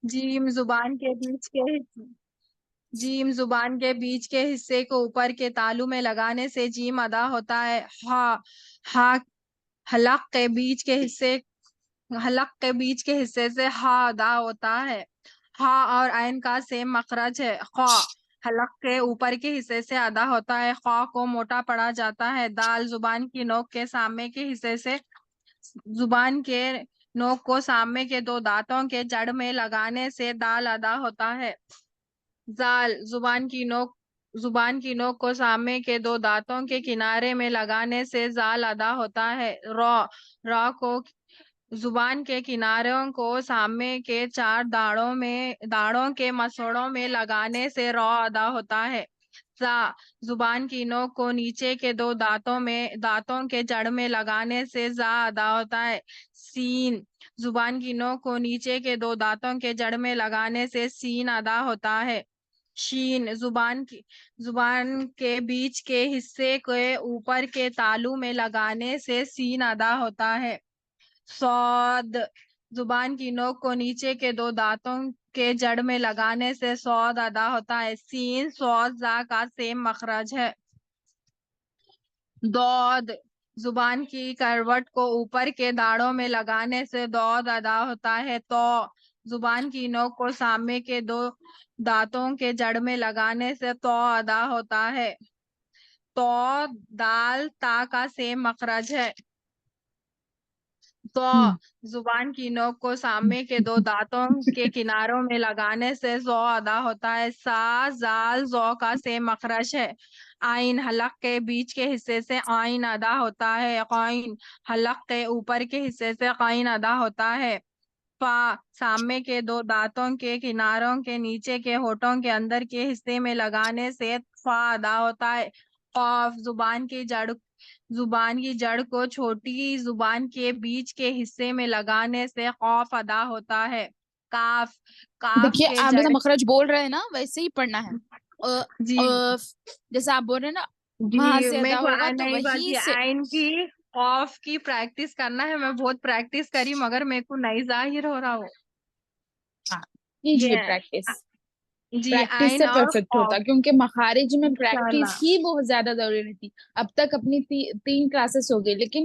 جیم زبان کے بیچ کے جیم زبان کے بیچ کے حصے کو اوپر کے تالو میں لگانے سے جیم ادا ہوتا ہے۔ ہا حلق کے بیچ کے حصے سے ہا ادا ہوتا ہے۔ ہا اور عین کا سیم مخرج ہے۔ خا حلق کے اوپر کے حصے سے ادا ہوتا ہے۔ خا کو موٹا پڑا جاتا ہے۔ دال زبان کی نوک کے سامنے کے حصے سے زبان کے نوک کو سامنے کے دو دانتوں کے جڑ میں لگانے سے دال ادا ہوتا ہے۔ زال زبان کی نوک کو سامنے کے دو دانتوں کے کنارے میں لگانے سے زال ادا ہوتا ہے۔ را کو زبان کے کناروں کو سامنے کے چار داڑوں کے مسوڑوں میں لگانے سے را ادا ہوتا ہے۔ زا زبان کی نوک کو نیچے کے دو دانتوں کے جڑ میں لگانے سے زا ادا ہوتا ہے۔ سین زبان کی نوک کو نیچے کے دو دانتوں کے جڑ میں لگانے سے سین ادا ہوتا ہے۔ شین زبان کے بیچ کے حصے کے اوپر کے تالو میں لگانے سے سین ادا ہوتا ہے۔ صاد زبان کی نوک کو نیچے کے دو دانتوں کے جڑ میں لگانے سے صاد ادا ہوتا ہے۔ سین صاد زا کا سیم مخرج ہے۔ دود زبان کی کروٹ کو اوپر کے داڑوں میں لگانے سے دود ادا ہوتا ہے۔ تو زبان کی نوک کو سامنے کے دو دانتوں کے جڑ میں لگانے سے تو ادا ہوتا ہے۔ تو دال تا کا سیم مخرج ہے۔ تو زبان کی نوک کو سامنے کے دو دانتوں کے کناروں میں لگانے سے زو ادا ہوتا ہے۔ سا زال زو کا سیم مخرج ہے۔ آئین حلق کے بیچ کے حصے سے آئین ادا ہوتا ہے۔ قائن حلق کے اوپر کے حصے سے قائن ادا ہوتا ہے۔ فا سامنے کے دو دانتوں کے کناروں کے نیچے کے ہونٹوں کے اندر کے حصے میں لگانے سے فا ادا ہوتا ہے۔ قاف زبان کی جڑ کو چھوٹی زبان کے بیچ کے حصے میں لگانے سے قاف ادا ہوتا ہے۔ کاف دیکھیے کے آپ جڑ جیسا مخرج بول رہے ہیں نا ویسے ہی پڑھنا ہے۔ جی جیسا آپ بول رہے ہیں نا وہاں جی سے میرے ادا کو ہوگا تو نہیں وہیں باجی سے۔ آئین کی قاف کی پریکٹس کرنا ہے۔ میں بہت پریکٹس کری مگر میرے کو نہیں ظاہر ہو رہا ہو۔ ہاں کیجیے یہ پریکٹس، جی پریکٹس آئین سے اور پرفیکٹ ہوتا قاف ہے کیونکہ مخارج میں پریکٹس انشاءاللہ ہی بہت زیادہ ضروری رہتی۔ اب تک اپنی 3 کلاسز ہو گئی لیکن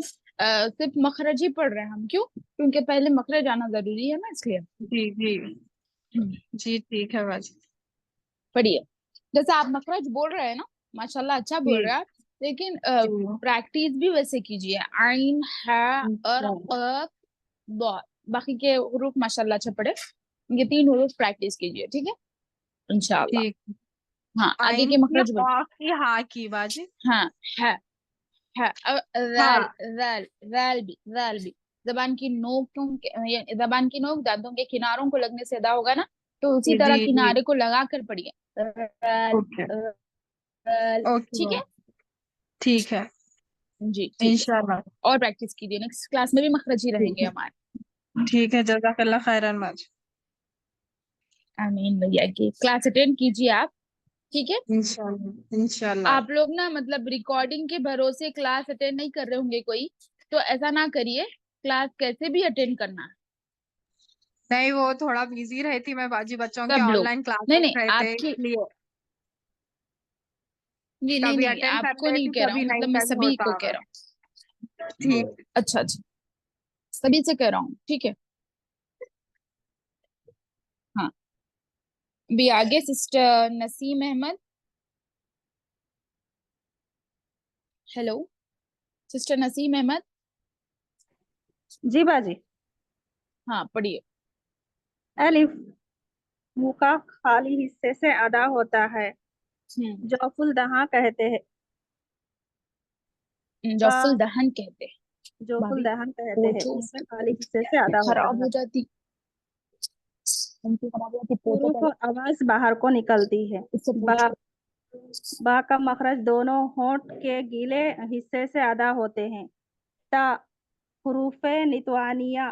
صرف مخرج ہی پڑھ رہے ہیں ہم، کیوں؟ کیونکہ پہلے مخرج آنا ضروری ہے نا، اس لیے جی جی جی ٹھیک ہے باجی پڑھیے۔ جیسے آپ مخرج بول رہے ہیں نا ماشاءاللہ اچھا بول جی رہے ہیں آپ، لیکن جی پریکٹس بھی ویسے کیجیے۔ عین ہے اور انشاءاللہ قاف ضاد، باقی کے حروف ماشاءاللہ اچھا پڑھے، یہ 3 حروف پریکٹس کیجیے، ٹھیک ہے انشاءاللہ۔ ٹھیک ہاں آگے آئین کے کی مخرج بول۔ قاف کی ہا کی باجی ہاں ہے ہاں ذال بھی زبان کی زبان کی نوک دانتوں کے کناروں کو لگنے سے ادا ہوگا نا، تو اسی جی طرح جی کنارے کو لگا کر پڑھیے۔ اوکے اوکے ٹھیک ہے ٹھیک ہے جی، ٹھیک ہے انشاءاللہ اور پریکٹس کیجیے، نیکسٹ کلاس میں بھی مخرج ہی رہیں ٹھیک گے ہے ہمارے۔ ٹھیک ہے جزاک اللہ خیرن باجی آمین بھیا کی کلاس اٹینڈ کیجیے آپ، ٹھیک ہے۔ انشاءاللہ انشاءاللہ آپ لوگ نا مطلب ریکارڈنگ کے بھروسے کلاس اٹینڈ نہیں کر رہے ہوں گے کوئی، تو ایسا نہ کریے، کلاس کیسے بھی اٹینڈ کرنا ہے نہیں وہ تھوڑا بزی رہتی میں باجی، بچوں کے سب آن لوگ۔ لائن نہیں کلاسز نہیں رہتے آپ کی، اس لیے نہیں نہیں کبھی نہیں اٹینڈ آپ کر کو نہیں لیتی کہہ رہا کبھی ہوں، نہیں مطلب میں ٹائم سبھی ہوتا کو کہہ رہا ہوں۔ ٹھیک اچھا اچھا سبھی سے کہہ رہا ہوں، ٹھیک ہے۔ ہاں بھی آگے سسٹر نسیم احمد، ہیلو سسٹر نسیم احمد، جی باجی ہاں پڑھیے۔ الف منہ کا خالی حصے سے ادا ہوتا ہے، جوف الدہاں کہتے ہیں۔ با جوف الدہن کہتے ہیں۔ جوف بھابھی الدہن کہتے ہیں، پوچھو منہ اس کے کی، خالی حصے سے ادا ہوتا خراب ہے۔ ہو جاتی، ان کی خراب ہو جاتی، پوچھو حروف پہلے آواز باہر کو نکلتی ہے۔ اس سے با پوچھو۔ با کا مخرج دونوں ہونٹ کے گیلے حصے سے ادا ہوتے ہیں۔ تا حروف نتوانیہ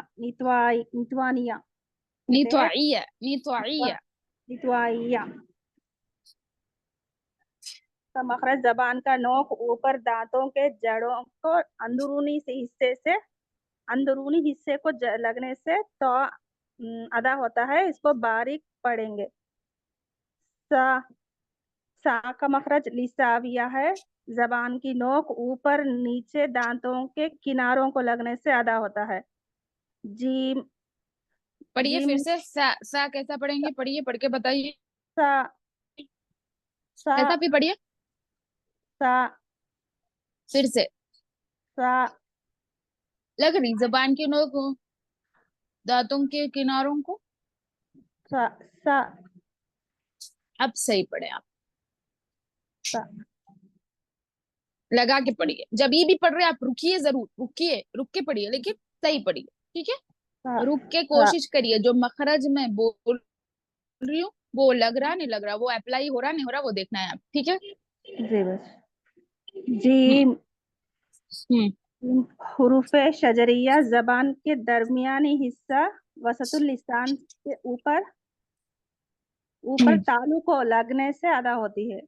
کہتے ہیں، نیتوائیہ نتوائیہ کا مخرج زبان کا نوک اوپر دانتوں کے جڑوں کو اندرونی حصے کو لگنے سے تو अदा होता है, इसको बारीक पढ़ेंगे। सा सा का मखरज लिसाविया है, जबान की नोक ऊपर नीचे दांतों के किनारों को लगने से अदा होता है। जीम पढ़िए फिर जीम से, सा कैसा पढ़ेंगे, पढ़िए, पढ़ के बताइए। सा सा कैसा, फिर पढ़िए सा फिर से। सा लग रही जबान की नोक दांतों के किनारों को। सा सा अब सही पढ़े आप, सा लगा के पढ़िए। जब ये भी पढ़ रहे हैं आप रुकिए, जरूर रुकिए, रुक के पढ़िए, लेकिन सही पढ़िए, ठीक सा है। रुक के सा कोशिश करिए, जो मखरज में बोल रही हूँ वो लग रहा नहीं लग रहा, वो अप्लाई हो रहा नहीं हो रहा, वो देखना है आप, ठीक है। जी बस। हम्म जीम हम्म हुरूफ शजरिया जबान के दरमियानी हिस्सा वसतुल लिसान के ऊपर ऊपर हम्म। तालु को लगने से अदा होती है।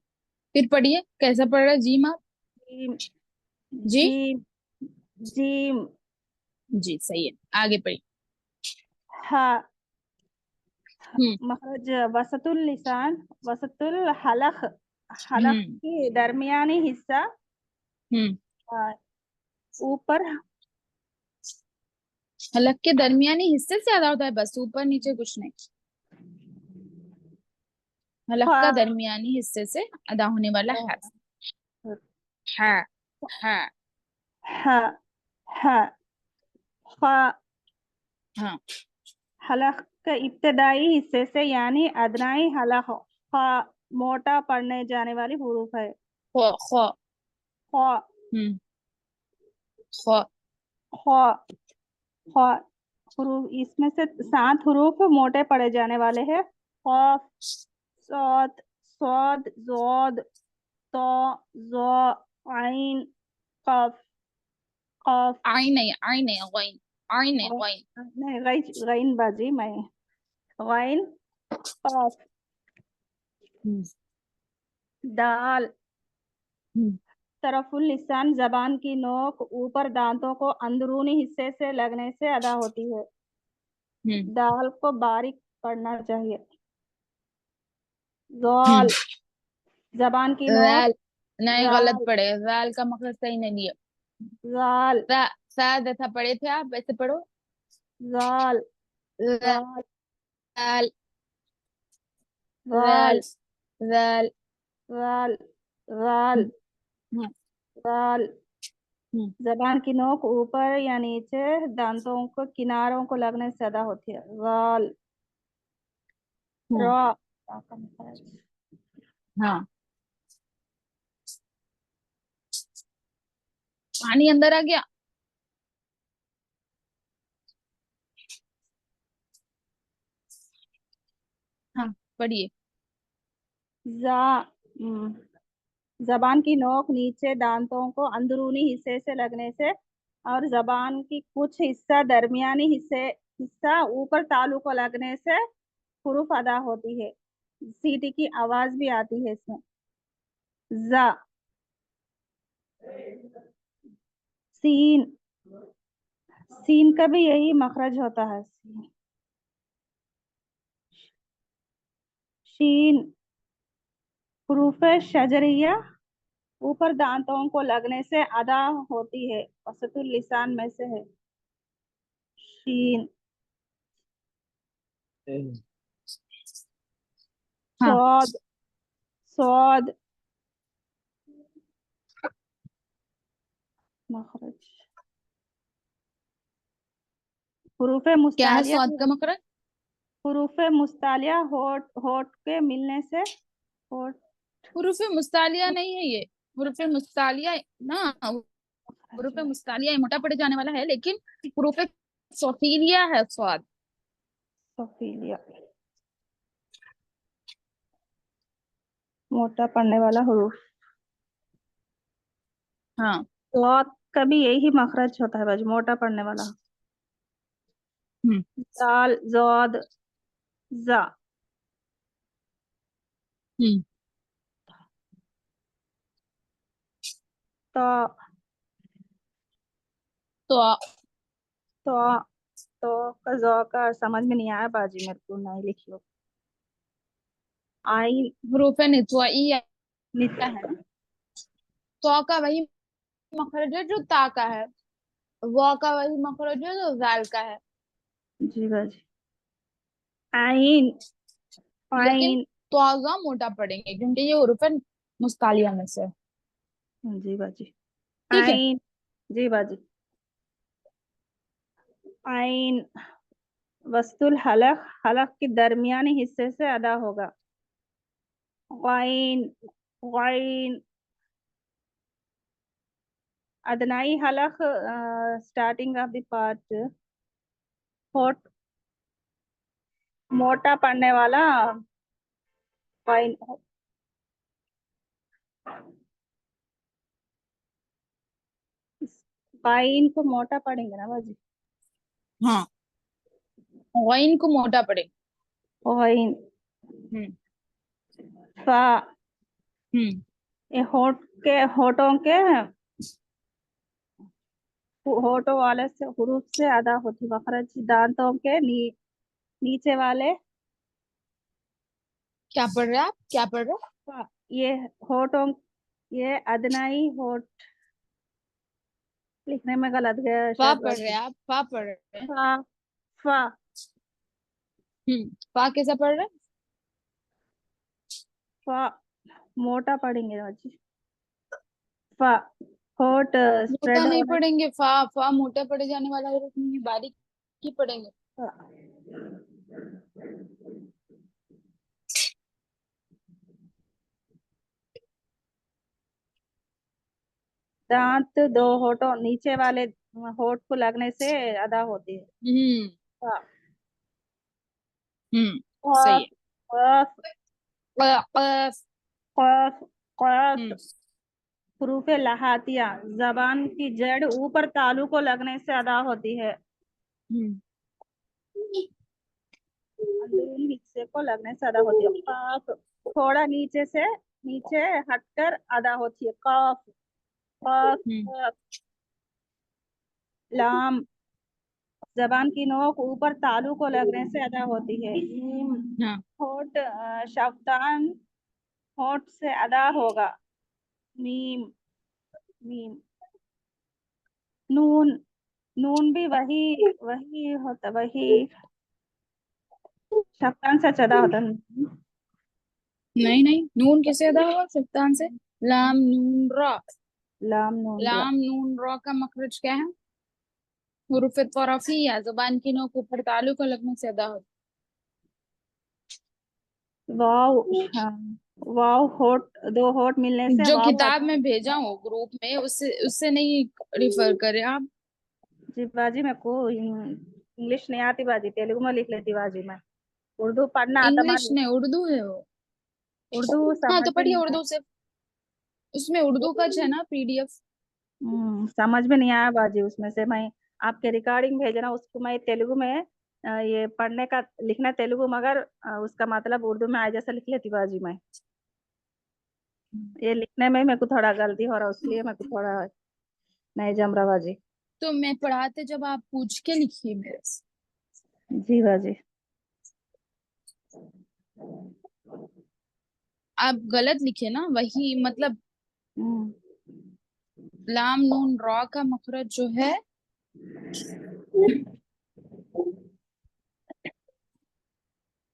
फिर पढ़िए, कैसा पढ़ रहा है जीम आप। जीम जी जीम जीम जी, सही है, आगे पढ़िए। हा हम्म मखरज वसतुल लिसान वसतुल हलक हलक हम्म की दरमियानी हिस्सा हम्म। आ, ऊपर हलक के दरमियानी हिस्से से अदा होता है, बस ऊपर नीचे कुछ नहीं। हलक खा का दरमियानी हिस्से से अदा होने वाला है। है है। हा हा खा हाँ। हलक के इब्तदाई हिस्से से यानी अदनाई हलक खा मोटा पढ़ने जाने वाली हुरूफ है। खो खो। खा हम्म। खो। खा खा हुरूफ इसमें से 7 हुरूफ मोटे पढ़े जाने वाले हैं। खौफ सौद सौद जोद तो जो आइन कफ कफ आई नहीं, आई नहीं, गाइन। आई नहीं, गाइन। नहीं गैन बाजी मैं गैन कफ हम्म दाल हम्म तरफुल लिसान जबान की नोक ऊपर दांतों को अंदरूनी हिस्से से लगने से अदा होती है। हम्म दाल को बारीक पढ़ना चाहिए। हम्म। जोल जबान की नोक जाल नहीं, गलत जाल पढ़े, जाल का मखरज सही नहीं लिया। जाल सा जैसा पढ़े थे आप वैसे पढ़ो। जाल जाल जाल जाल जाल जाल। जाल जाल हम्म हम्म जाल हम्म जबान की नोक ऊपर या नीचे दांतों को किनारों को लगने से अदा होती है। जाल हम्म। रॉ हाँ, पानी अंदर आ गया। हाँ, पढ़िए। जा जबान की नोक नीचे दांतों को अंदरूनी हिस्से से लगने से और जबान की कुछ हिस्सा दरमियानी हिस्सा ऊपर तालु को लगने से हुरूफ अदा होती है। सीटी की आवाज भी आती है इसमें। जा सीन सीन का भी यही मखरज होता है। शीन हुरूफ शजरिया ऊपर दांतों को लगने से अदा होती है, वसतुल लिसान में से है। शीन हाँ, सौद सौद मखरज हुरूफ क्या है मुस्तालिया स्वाद का मखरज। हुरूफ मुस्तालिया होठ होठ के मिलने से होठ हुरूफ मुस्तालिया नहीं है ये। हुरूफ मुस्तालिया ना, हुरूफ मुस्तालिया ये मोटा पड़े जाने वाला है, लेकिन हुरूफ सौतीलिया है स्वाद। सफीलिया मोटा पड़ने वाला हुरूफ। हाँ। सौद का भी यही मखरज होता है, बस मोटा पड़ने वाला। हम्म दाल जौद जा हम्म। तो तो तो तो का ज़ो का समझ में नहीं आया बाजी, मेरे को नहीं लिखियो। आइन हरूफ नित्वाइया नित है ना, तो का वही मखरज है जो ता का है, वो का वही मखरज है जो जाल का है। जी बाजी। आइन लेकिन आइन तो मोटा पड़ेंगे क्योंकि ये हरूफ मुस्तालिया में से है। जी बाजी। ठीक है। आइन जी बाजी। आइन वस्तुल हलक, हलक के दरमियानी हिस्से से अदा होगा। गाइन गाइन अदनाई हलक, स्टार्टिंग ऑफ द पार्ट, होठ मोटा पड़ने वाला। गाइन गाइन को मोटा पड़ेंगे ना बाजी। हाँ, गइन को मोटा पड़े। गाइन हम्म फा, हम्म ये होठों के होठों वाले से हुरूफ से अदा होती मखरज, दांतों के नीचे वाले। क्या पढ़ रहे हैं आप, क्या पढ़ रहे हैं? ये होठों, ये अदनाई होठ, लिखने में गलत गया फा शायद पढ़ रहे बाजी। हैं आप, फा पढ़ रहे हैं। फा फा फा कैसा पढ़ रहे हैं? फा मोटा पढ़ेंगे बाजी। फा होठ मोटा स्प्रेड नहीं होने। पढ़ेंगे, फा फा मोटा पड़े जाने वाला हरूफ नहीं है, बारीक ही पढ़ेंगे। फा। दांत दो होठों नीचे वाले होठ को लगने से अदा होती है। हम्म फा सही कफ है। कफ कफ। कफ हम्म कफ हरूफ लहातिया, जबान की जड़ ऊपर तालू को लगने से अदा होती है। हम्म अंदरूनी हिस्से को लगने से अदा होती है। काफ थोड़ा नीचे से, नीचे हटकर अदा होती है। काफ काफ हम्म काफ। लाम जबान की नोक ऊपर तालू को लगने से अदा होती है। मीम हाँ, होठ शफ्तान होठ से अदा होगा। मीम मीम नून नून भी वही वही होता, वही शफ्तान से अदा होता है। नहीं नहीं, नून कैसे अदा हुआ सुल्तान से? लाम नून रा, लाम नून रा। लाम नून रा का मखरज क्या है? हुरूफ तौरफिया, जुबान की नोक ऊपर तालु को लगने से अदा होता वाव, हाँ, वाव होठ, दो होठ मिलने है। से जो वाव किताब अदा। में भेजा हूँ ग्रुप में, उससे उससे नहीं रिफर करें आप। जी बाजी, मेरे को इंग्लिश नहीं आती बाजी, तेलुगु में लिख लेती बाजी मैं। उर्दू पढ़ना आता इंग्लिश मारी। में, उर्दू है वो। उर्दू हाँ समझ तो में पढ़िए नहीं आया। उर्दू से, उसमें उर्दू का है ना पीडीएफ। समझ में नहीं आया बाजी, उसमें से मैं आपके रिकॉर्डिंग भेजना, उसको मैं तेलुगु में ये पढ़ने का लिखना तेलुगु, मगर उसका मतलब उर्दू में आ जैसा लिख लेती बाजी मैं। ये लिखने में मेरे को थोड़ा गलती हो रहा, इसलिए मेरे को थोड़ा नहीं जम रहा बाजी। तो मैं पढ़ाते जब आप पूछ के लिखिए मेरे से। जी बाजी। आप गलत लिखे ना, वही मतलब हम्म, लाम नून रॉ का मखरज जो है,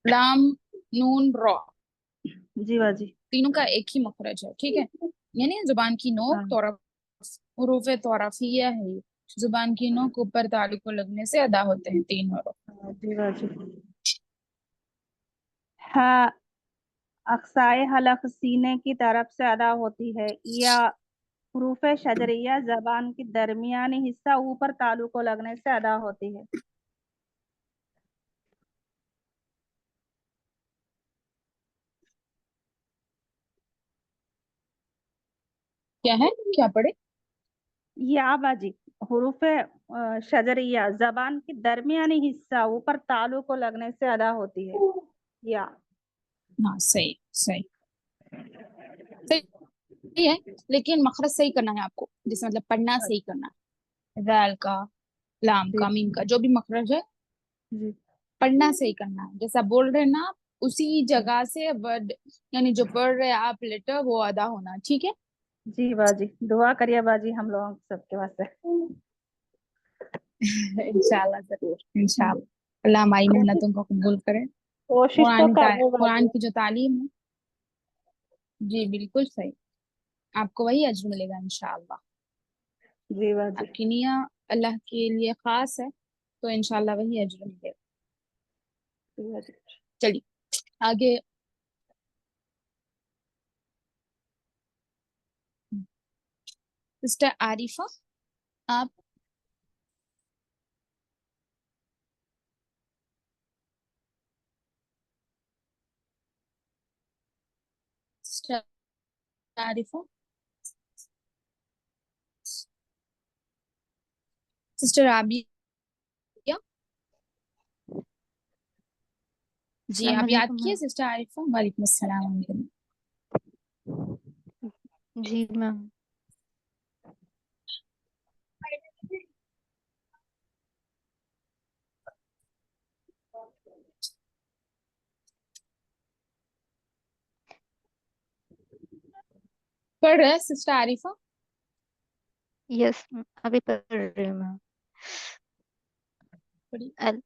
लाम नून रॉ, जी बाजी। तीनों का एक ही मखरज है, ठीक है। यानी जुबान की नोक हाँ तौरफ, हुरूफ तौरफिया है ये। जुबान की नोक ऊपर तालु को लगने से अदा होते हैं तीन हरूफ। हाँ, जी बाजी। हाँ, अक्साए हलक सीने की तरफ से अदा होती है। या हरूफ शजरिया जबान की दरमियानी हिस्सा ऊपर तालू को लगने से अदा होती है। क्या है, क्या पढ़े? या बाजी, हरूफ शजरिया जबान की दरमियानी हिस्सा ऊपर तालू को लगने से अदा होती है। या हाँ सही सही सही है, लेकिन मखरज सही करना है आपको, जिसमें मतलब पढ़ना सही करना है। वैल का, लाम जी का, मीम का जो भी मखरज है जी पढ़ना सही करना है, जैसा बोल रहे हैं ना उसी जगह से वर्ड, यानी जो पढ़ रहे हैं आप लेटर वो अदा होना, ठीक है। जी बाजी, दुआ करिए बाजी हम लोग सबके वास्ते। इंशाल्लाह जरूर, इंशाल्लाह अल्लाह हमारी मेहनतों को कबूल करे। कोशिश तो कर रहे कुरान बाजी। की जो तालीम है, जी बिल्कुल सही, आपको वही अज्र मिलेगा इंशाल्लाह। जी बाजी। आपकी नियत अल्लाह के लिए खास है तो इंशाल्लाह वही अज्र मिलेगा। जी बाजी। चलिए आगे। सिस्टर आरिफा, आप सिस्टर आरिफा, सिस्टर आबिया, जी अस्सलाम आप याद वालेकुम किए मैम। सिस्टर आरिफा? वालेकुम अस्सलाम। जी मैम। पढ़ रहे हैं सिस्टर आरिफा? यस अभी पढ़ रही हूँ मैम। पढ़िए। अल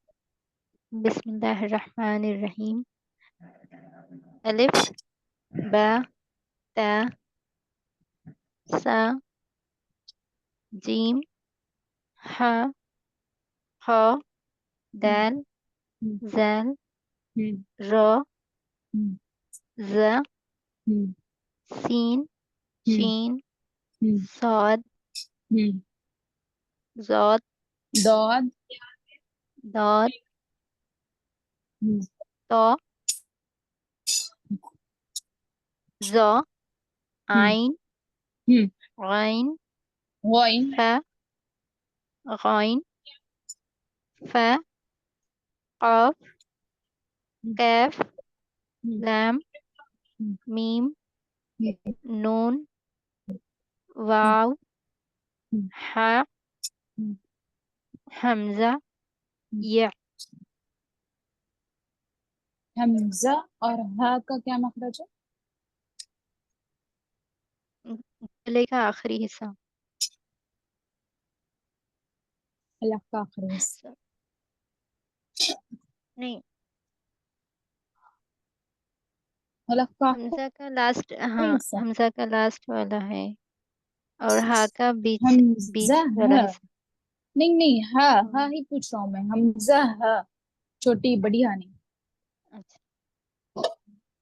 बिस्मिल्लाहिर्रहमानिर्रहीम। अलिफ बा ता सा जीम हा खा दाल हम्म, ज़ाल हम्म, रा हम्म, ज़ा हम्म, सीन हम्म, शीन हम्म, साद हम्म। ज़ाद दौद, दाद हम्म, ता ज़ा हम्म, आइन हम्म, गैन वाइन, फा गैन फा काफ हम्म, कैफ हम्म, लाम हम्म, मीम हम्म, नून हम्म, वाव हम्म, हा हम्म, हमजा हम्म। या। हमजा और हा का क्या मखरज है? गले का आखिरी हिस्सा। हलक का आखिरी हिस्सा। नहीं, हलक का हमजा का लास्ट, आखिरी हाँ हिस्सा। हमजा का लास्ट वाला है और हा का बीच हमजा बीच वाला है, हिस्सा। नहीं नहीं, हा हा हाँ, ही पूछ रहा हूँ मैं, हमजा हा, छोटी बड़ी हा नहीं। अच्छा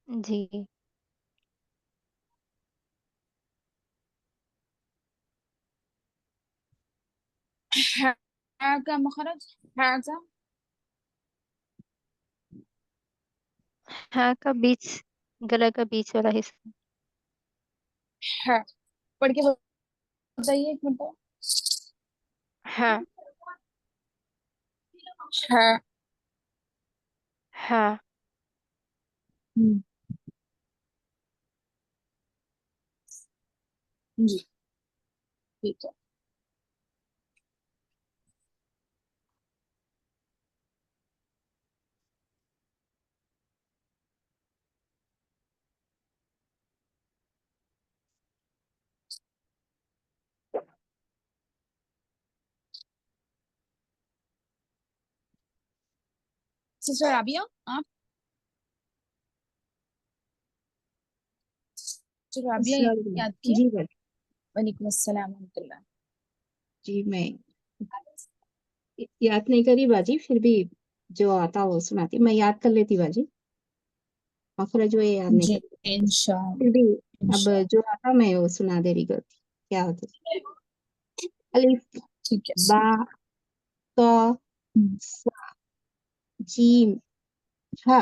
जी। हा हा का मखरज, हा का, हा का बीच, गला का बीच वाला हिस्सा। हा, पढ़ के बताइए एक मिनट। हा हा, हा हम्म, जी ठीक है। सिस्टर राबिया, आप सिस्टर राबिया अस्सलाम याद किए? जी बस वालेकुम अस्सलाम रहमतुल्लाह। जी मैं याद नहीं करी बाजी, फिर भी जो आता वो सुनाती, मैं याद कर लेती बाजी, आखिर जो ये याद नहीं जी करी, इंशाअल्लाह, फिर भी अब इंशाअल्लाह, जो आता मैं वो सुना दे रही करती। क्या होता? अलिफ ठीक है। बा तो हम्म, सा जीम हा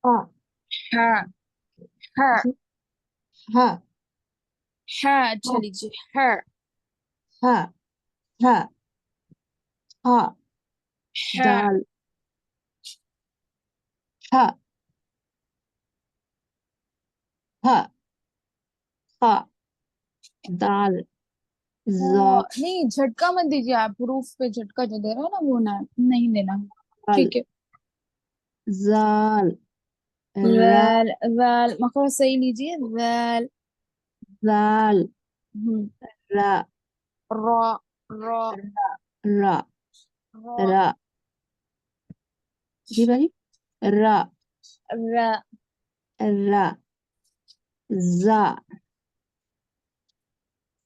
आ हा हा जी हा हा, अच्छा हा लीजिए, हा हा हा हा हा दाल हा हा हा दाल जा नहीं झटका मत दीजिए आप, प्रूफ पे झटका जो दे रहे हो ना वो ना नहीं देना। ٹھیک ہے. زال را ذال ذال مخرج صحیح لیجیے. ذال. زال ہم. را را را را را را جی بھائی را را را زا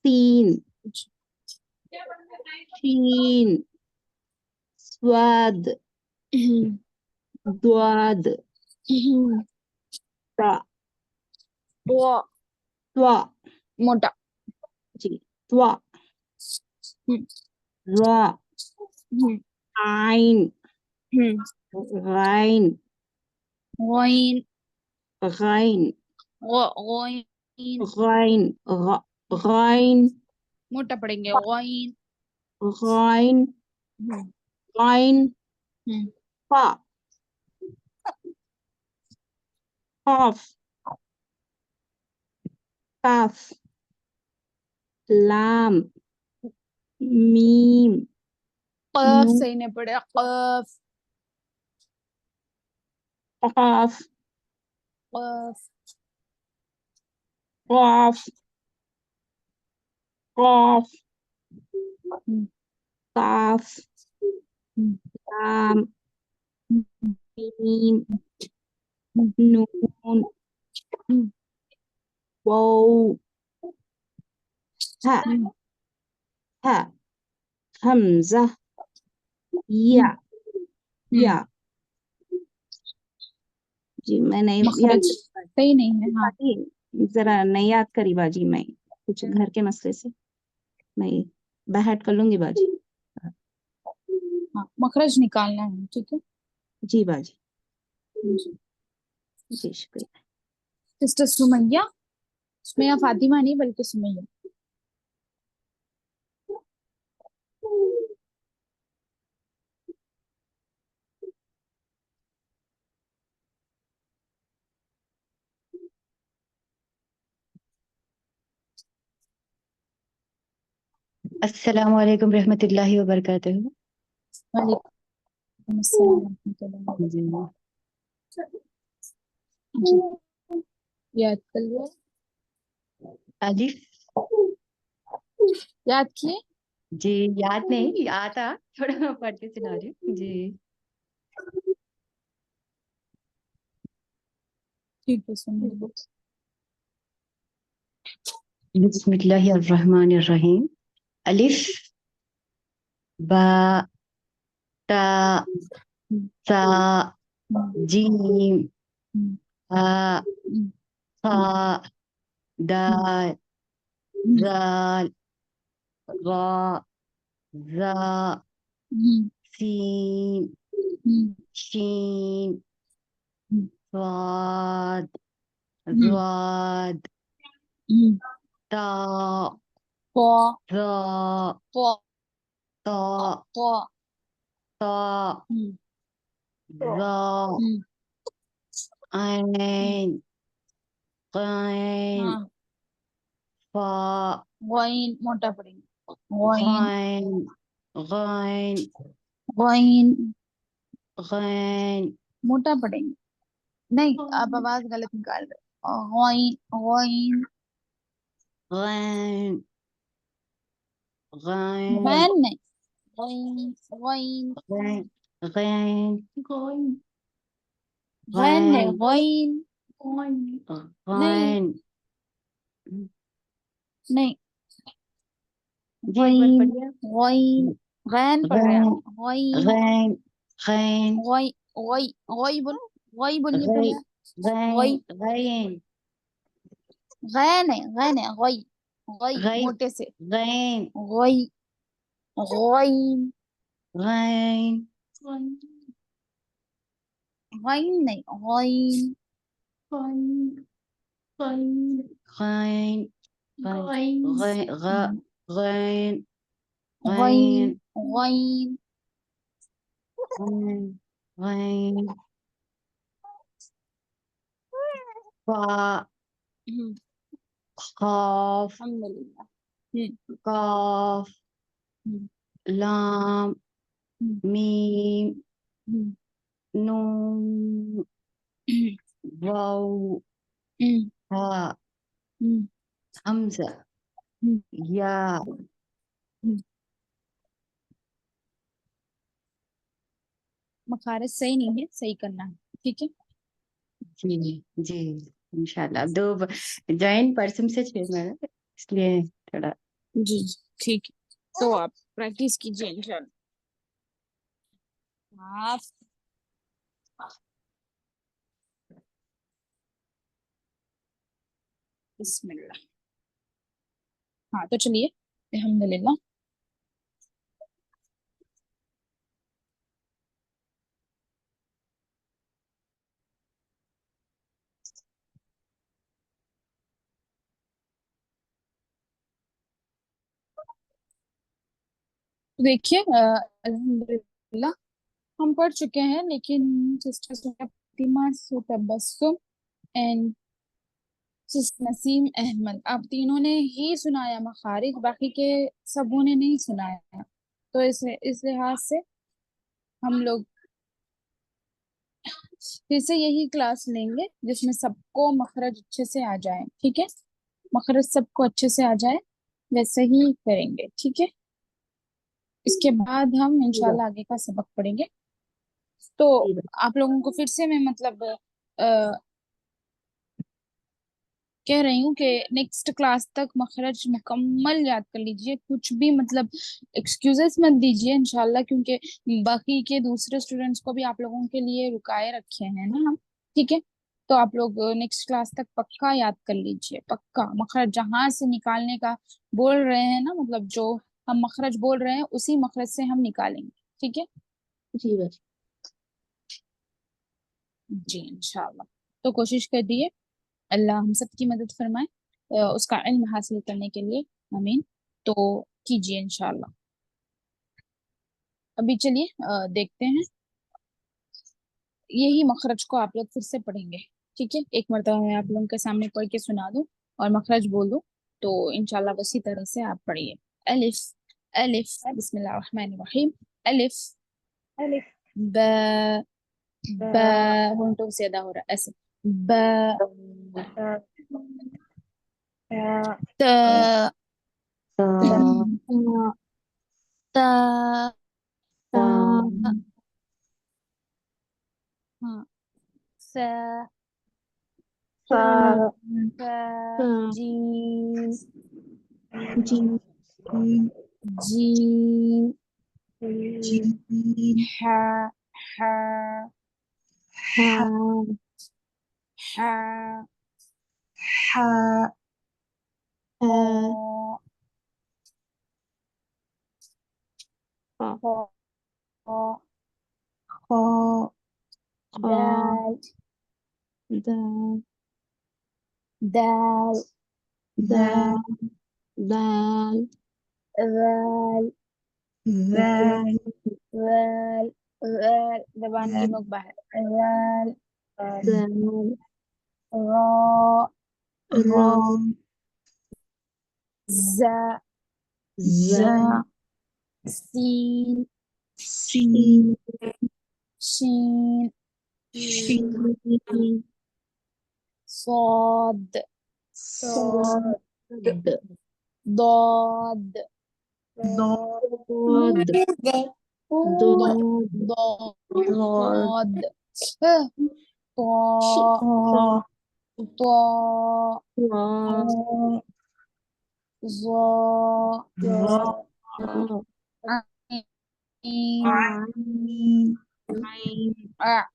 تین شین سواد دواد تا وا توا موٹا. جی توا ہم. را ہم. عین ہم. غین غین غین غین غین غین موٹا پڑھیں گے. غین. غین ہم. غین ہم. فا قاف کاف لام میم قاف نون صحیح نہیں پڑھے. قاف قاف قاف قاف قاف ہم. قاف ہم. لام ہم. میم ہم. نون ہم. واو ہاء ہم. ہاء حمزہ یا یا جی میں نے یاد مخرج صحیح نہیں ہے. ہاں ذرا نہیں یاد کری باجی میں کچھ گھر کے مسئلے سے میں بحث کر لوں گی باجی ہاں مخرج نکالنا ہے. ٹھیک ہے. جی باجی جی شکریہ سسٹر سمیہ. سمیہ فاطمہ نہیں بلکہ سمیہ. السلام علیکم رحمۃ اللہ وبرکاتہ. وعلیکم السلام ورحمۃ اللہ. جی جی یاد کر لیا. الف یاد کیے. جی یاد نہیں آتا تھوڑا میں پڑھ کے سنا رہی ہوں. جی ٹھیک ہے سنیے. بسم اللہ الرحمن الرحیم. الف با تا سا جیم ہا خا دال زال غا زا سین شین صاد زواد تا قا ذا قا تا قا تا ذا عین قین ہاں فا غین موٹا پڑیں گے. غین غین غین غین غین موٹا پڑیں گے. نہیں آپ آواز غلط نکال رہے. غین غین غین غین غین نہیں. غین غین غین غین غین نہیں. غین غین غین نہیں. جی ایک بار غین پڑھیے. غین غین پڑھ رہے ہیں غین آپ. غین غین غین غی غی غی بولو. غی بولیے پہلے. غین غی غین غین ہے. غین ہے. غی غی غین موٹے سے. غین غی غین غین غین نہیں. غین غین غین غین غین غین غین غین غین فا قاف الحمدللہ. قاف لام میم हम्म, नून वाव हम्म, हा हम्म, हमजा हम्म, या हम्म। मखारज सही नहीं है, सही करना है, ठीक है। जी जी इंशाल्लाह। दो जॉइंट पर्सन से छेड़ना है इसलिए थोड़ा जी जी, ठीक है। तो आप प्रैक्टिस कीजिए इंशाल्लाह। आप बिस्मिल्लाह। हाँ तो चलिए, अल्हम्दुलिल्लाह। तो देखिए अल्हम्दुलिल्लाह हम पढ़ चुके हैं, लेकिन sister Fatima Tabassum and sister Naseem Ahmed, आप तीनों ने ही सुनाया मखारिज, बाकी के सबों ने नहीं सुनाया। तो इस लिहाज से हम लोग फिर से यही क्लास लेंगे जिसमें सबको मखरज अच्छे से आ जाए, ठीक है। मखरज सबको अच्छे से आ जाए वैसे ही करेंगे, ठीक है। इसके बाद हम इंशाल्लाह आगे का सबक पढ़ेंगे। तो आप लोगों को फिर से मैं मतलब कह रही हूँ कि नेक्स्ट क्लास तक मखरज मुकम्मल याद कर लीजिए, कुछ भी मतलब एक्सक्यूजेस मत दीजिए इंशाल्लाह, क्योंकि बाकी के दूसरे स्टूडेंट्स को भी आप लोगों के लिए रुकाए रखे हैं ना हम, ठीक है। तो आप लोग नेक्स्ट क्लास तक पक्का याद कर लीजिए, पक्का मखरज जहां से निकालने का बोल रहे हैं ना, मतलब जो हम मखरज बोल रहे हैं उसी मखरज से हम निकालेंगे, ठीक है। जी बस जी इंशाल्लाह। तो कोशिश कर दिए, अल्लाह हम सब की मदद फरमाए उसका इल्म हासिल करने के लिए, आमीन। तो कीजिए इंशाल्लाह। अभी चलिए देखते हैं, यही मखरज को आप लोग फिर से पढ़ेंगे, ठीक है। एक मरतबा मैं आप लोगों के सामने पढ़ के सुना दूं और मखरज बोल दूं, तो इंशाल्लाह उसी तरह से आप पढ़िए। अलिफ, अलिफ, बिस्मिल्लाह रहमान रहीम। अलिफ, अलिफ, ब, ब, होंठों से अदा हो रहा है ऐसे, ब, ता, त, ता त, ता हाँ, स, सा, फ, ता जीम, जी जीम, जी, हा, हा, हा हा, हा, हा हो, हा हो, हो, खो, खा दाल, दाल दाल, दाल दाल राल, वैल, राल, राल, जबान की नोक बाहर, राल, दाल रा, रा रो, जा, जा जा, scene, C, sheen, sheen Saad, Saad, the ضاد، ضاد، ضاد ضاد ضاد، ضاد، طاء، طا، طاء، طا ظاء، ظا، ظا عين، عين، عين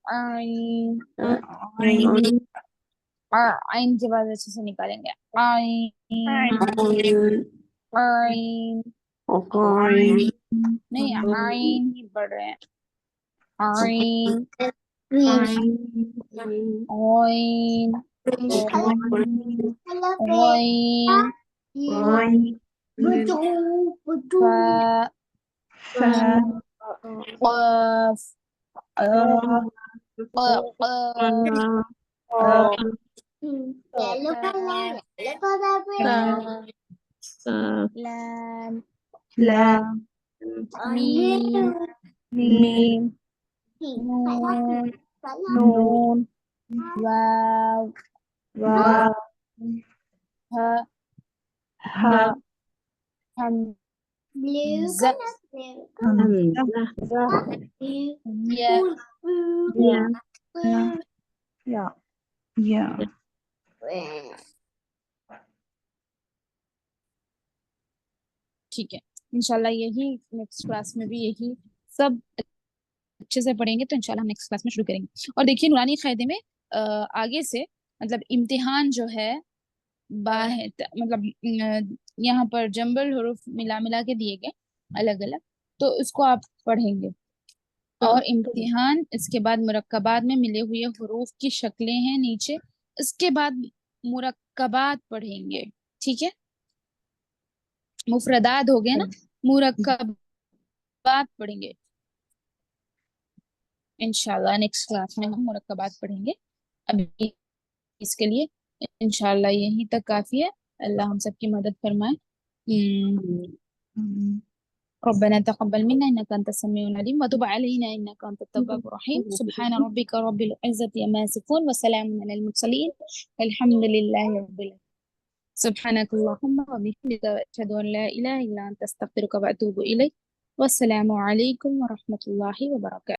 عين، عين، عين के बाद अच्छे से निकालेंगे, आइन, عين، आइन, عين، नहीं आइन ही पढ़ रहे हैं, आइन, عين عين ओइन, عين، ओइन, عين، فا، فا، قاف، قاف، قاف، قاف، لام، لام، ميم، ميم، ميم، نون نون واو واو ها ها همزة حمزة يا يا या ठीक है। इंशाल्लाह यही नेक्स्ट क्लास में भी यही सब अच्छे से पढ़ेंगे तो इंशाल्लाह हम नेक्स्ट क्लास में शुरू करेंगे। और देखिए नूरानी कायदे में आगे से मतलब इम्तिहान जो है मतलब यहाँ पर जंबल हुरूफ मिला मिला के दिए गए अलग अलग, तो उसको आप पढ़ेंगे। और इम्तिहान इसके बाद मुरक्कबात में मिले हुए हुरूफ की शक्लें हैं नीचे, इसके बाद मुरक्कबात पढ़ेंगे। ठीक है, मुफरदात हो गए ना, मुरक्कबात पढ़ेंगे इंशाल्लाह। नेक्स्ट क्लास में हम मुरक्कबात पढ़ेंगे। अभी इसके लिए इंशाल्लाह यहीं तक काफी है। अल्लाह हम सबकी मदद फरमाए। ربنا تقبل منا إنك أنت السميع العليم وتب علينا إنك أنت التواب الرحيم سبحان ربك رب العزة عما يصفون وسلام على المرسلين والحمد لله رب العالمين سبحانك اللهم وبحمدك أشهد أن لا إله إلا أنت أستغفرك وأتوب إليك والسلام عليكم ورحمة الله وبركاته.